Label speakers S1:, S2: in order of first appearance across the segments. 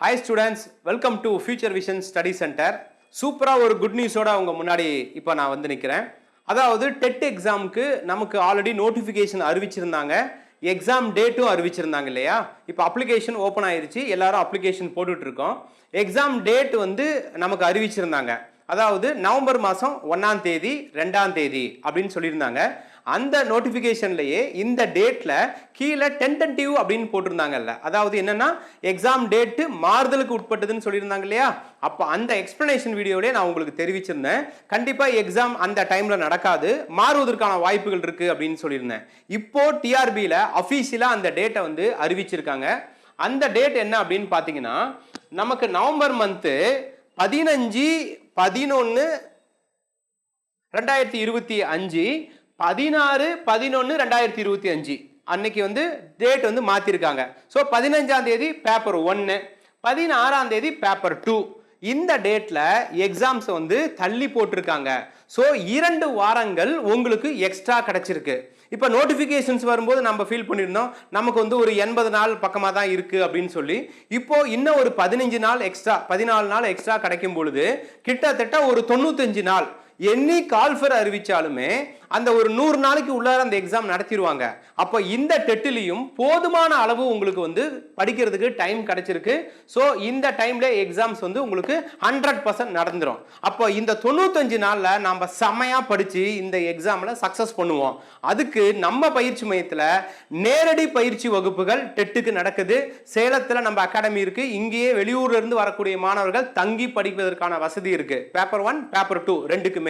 S1: Hi students, welcome to Future Vision Study Center. சூப்பரா ஒரு good நியூஸோட உங்க முன்னாடி இப்போ நான் வந்து நிக்கிறேன். அதாவது டெட் எக்ஸாமுக்கு நமக்கு ஆல்ரெடி நோட்டிஃபிகேஷன் அறிவிச்சிருந்தாங்க. எக்ஸாம் டேட்டும் அறிவிச்சிருந்தாங்க இல்லையா? இப்போ அப்ளிகேஷன் ஓபன் ஆயிருச்சு. எல்லாரும் அப்ளிகேஷன் போட்டுட்டு இருக்கோம். எக்ஸாம் டேட் வந்து நமக்கு அறிவிச்சிருந்தாங்க. அதாவது நவம்பர் மாதம் 1ஆம் தேதி 2ஆம் தேதி அப்படின்னு சொல்லியிருந்தாங்க. அந்த நோட்டிஃபிகேஷன்லயே இந்த டேட்ல கீழே டென்டேட்டிவ் அப்படின்னு போட்டிருந்தாங்கல்ல, அதாவது என்னன்னா எக்ஸாம் டேட்டு மாறுதலுக்கு உட்பட்டதுன்னு சொல்லியிருந்தாங்க இல்லையா? அப்போ அந்த எக்ஸ்பிளனேஷன் வீடியோவிலே நான் உங்களுக்கு தெரிவிச்சிருந்தேன். கண்டிப்பாக எக்ஸாம் அந்த டைம்ல நடக்காது, மாறுவதற்கான வாய்ப்புகள் இருக்கு அப்படின்னு சொல்லியிருந்தேன். இப்போ டிஆர்பியில் அஃபீஷியலாக அந்த டேட்டை வந்து அறிவிச்சிருக்காங்க. அந்த டேட் என்ன அப்படின்னு பார்த்தீங்கன்னா, நமக்கு நவம்பர் மந்த்து 15/11/2025 16/11/2025 அன்னைக்கு வந்து டேட் வந்து மாத்திருக்காங்க. ஸோ 15ஆம் தேதி பேப்பர் 1, 16ஆம் தேதி பேப்பர் 2. இந்த டேட்ல எக்ஸாம்ஸ் வந்து தள்ளி போட்டிருக்காங்க. ஸோ 2 வாரங்கள் உங்களுக்கு எக்ஸ்ட்ரா கிடைச்சிருக்கு. இப்போ நோட்டிஃபிகேஷன்ஸ் வரும்போது நம்ம ஃபீல் பண்ணியிருந்தோம், நமக்கு வந்து ஒரு 80 நாள் பக்கமாக தான் இருக்கு அப்படின்னு சொல்லி. இப்போ இன்னும் ஒரு 15 நாள் எக்ஸ்ட்ரா, 14 நாள் எக்ஸ்ட்ரா கிடைக்கும் பொழுது கிட்டத்தட்ட ஒரு 95 நாள் என்னி கால்ஃபர் அறிவிச்சாலுமே அந்த ஒரு 100 நாளைக்கு உள்ளார அந்த எக்ஸாம் நடத்திடுவாங்க. அப்போ இந்த டெட்டிலையும் போதுமான அளவு உங்களுக்கு வந்து படிக்கிறதுக்கு டைம் கிடைச்சிருக்கு. ஸோ இந்த டைம்ல எக்ஸாம்ஸ் வந்து உங்களுக்கு 100% நடந்துடும். அப்போ இந்த 95 நாள்ல நம்ம செமையா படிச்சு இந்த எக்ஸாம்ல சக்சஸ் பண்ணுவோம். அதுக்கு நம்ம பயிற்சி மையத்தில் நேரடி பயிற்சி வகுப்புகள் டெட்டுக்கு நடக்குது. சேலத்தில் நம்ம அகாடமி இருக்கு. இங்கேயே வெளியூர்ல இருந்து வரக்கூடிய மாணவர்கள் தங்கி படிப்பதற்கான வசதி இருக்கு. பேப்பர் 1, பேப்பர் 2 ரெண்டுக்குமே.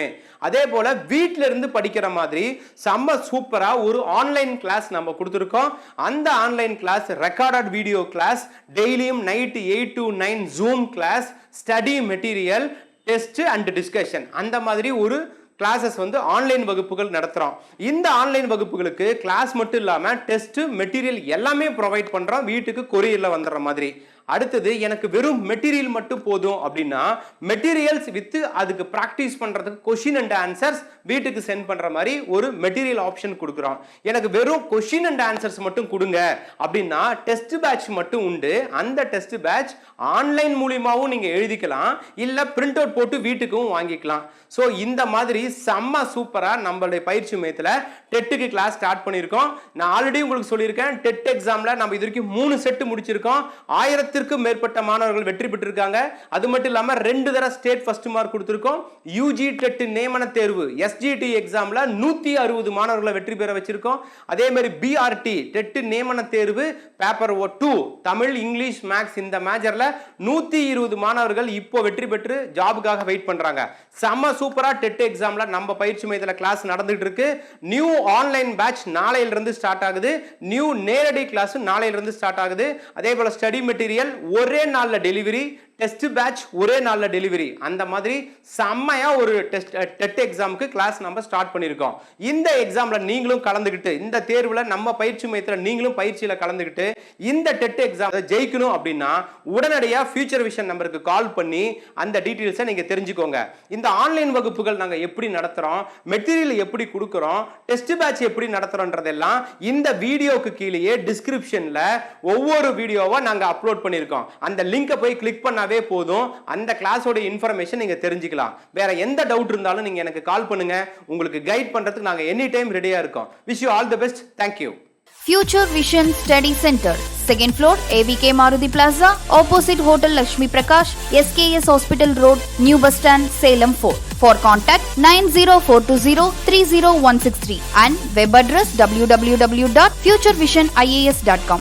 S1: அதே போல வீட்டில இருந்து படிக்கிற மாதிரி செம்ம சூப்பரா ஒரு ஆன்லைன் கிளாஸ் நம்ம கொடுத்திருக்கோம். அந்த online class recorded video class, டெய்லியும் night 8 to 9 zoom class, study material, test and discussion, அந்த மாதிரி ஒரு கிளாஸஸ் வந்து ஆன்லைன் வகுப்புகள் நடத்துறோம். இந்த ஆன்லைன் வகுப்புகளுக்கு கிளாஸ் மட்டும் இல்லாம டெஸ்ட் மெட்டீரியல் எல்லாமே ப்ரொவைட் பண்றோம். வீட்டுக்கு கொரியர்ல வந்துடுற மாதிரி. அடுத்தது எனக்கு வெறும் மெட்டீரியல் மட்டும் போதும் அப்படின்னா மெட்டீரியல்ஸ் வித் அதுக்கு பிராக்டிஸ் பண்றதுக்கு கொஸ்டின் அண்ட் ஆன்சர்ஸ் வீட்டுக்கு சென்ட் பண்ற மாதிரி ஒரு மெட்டீரியல் ஆப்ஷன் கொடுக்குறோம். எனக்கு வெறும் கொஸ்டின் அண்ட் ஆன்சர்ஸ் மட்டும் கொடுங்க அப்படின்னா டெஸ்ட் பேட்ச் மட்டும் உண்டு. அந்த டெஸ்ட் பேட்ச் ஆன்லைன் மூலியமாவும் நீங்க எழுதிக்கலாம், இல்ல பிரிண்ட் அவுட் போட்டு வீட்டுக்கும் வாங்கிக்கலாம். ஸோ இந்த மாதிரி செம்ம சூப்பரா நம்மளுடைய பயிற்சி மையத்தில் டெட்டுக்கு கிளாஸ் ஸ்டார்ட் பண்ணியிருக்கோம். நான் ஆல்ரெடி உங்களுக்கு சொல்லியிருக்கேன், டெட் எக்ஸாம்ல நம்ம இது வரைக்கும் 3 செட் முடிச்சிருக்கோம். 1000க்கும் மேற்பட்ட மாணவர்கள் வெற்றி பெற்றிருக்காங்க. அது மட்டும் இல்லாம 2 தடவை ஸ்டேட் ஃபர்ஸ்ட் மார்க் கொடுத்திருக்கோம். யூஜி டெட் நியமன தேர்வு எஸ்ஜிடி எக்ஸாம்ல 160 மாணவர்களை வெற்றி பெற வச்சிருக்கோம். அதே மாதிரி பிஆர்டி டெட் நியமன தேர்வு பேப்பர் 2 தமிழ், இங்கிலீஷ், மேக்ஸ் இந்த மேஜர்ல 120 மாணவர்கள் இப்போ வெற்றி பெற்று ஜாபுக்காக வெயிட் பண்றாங்க. செம்ம சூப்பரா டெட் எக்ஸாம்ல நம்ம பயிற்சி மையத்தில் கிளாஸ் நடந்துட்டு இருக்கு. நியூ ஆன்லைன் பேட்ச் நாளையில இருந்து ஸ்டார்ட் ஆகுது. நியூ நேரடி கிளாஸ் நாளையில இருந்து ஸ்டார்ட் ஆகுது. அதே போல ஸ்டடி மெட்டீரியல் ஒரே நாள்ல டெலிவரி, டெஸ்ட் பேட்ச் ஒரே நாள்ல டெலிவரி, அந்த மாதிரி செம்மையா ஒரு டெட் எக்ஸாமுக்கு கிளாஸ் நம்ம ஸ்டார்ட் பண்ணியிருக்கோம். இந்த எக்ஸாம்ல நீங்களும் கலந்துக்கிட்டு, இந்த தேர்வுல நம்ம பயிற்சி மையத்தில் நீங்களும் பயிற்சியில கலந்துக்கிட்டு இந்த டெட் எக்ஸாம் ஜெயிக்கணும் அப்படின்னா உடனடியாக ஃபியூச்சர் விஷன் நம்பருக்கு கால் பண்ணி அந்த டீட்டெயில்ஸை நீங்க தெரிஞ்சுக்கோங்க. இந்த ஆன்லைன் வகுப்புகள் நாங்க எப்படி நடத்துறோம், மெட்டீரியல் எப்படி கொடுக்குறோம், டெஸ்ட் பேட்ச் எப்படி நடத்துறோம்ன்றதெல்லாம் இந்த வீடியோக்கு கீழே டிஸ்கிரிப்ஷன்ல ஒவ்வொரு வீடியோவா நாங்க அப்லோட் பண்ணியிருக்கோம். அந்த லிங்கை போய் கிளிக் பண்ண போதும், அந்த கிளாஸோட இன்ஃபர்மேஷன் நீங்க தெரிஞ்சுக்கலாம். வேற எந்த டவுட் இருந்தாலும் நீங்க எனக்கு கால் பண்ணுங்க. உங்களுக்கு கைட் பண்றதுக்கு நாங்க எனி டைம் ரெடியா இருக்கோம். Wish you all the best. Thank you.
S2: Future Vision Study Center, 2nd floor, AVK Maruti Plaza, opposite Hotel Lakshmi Prakash, SKS Hospital Road, New Bus Stand, Salem 4. For contact 90420 30163 and web address www.futurevision.ias.com.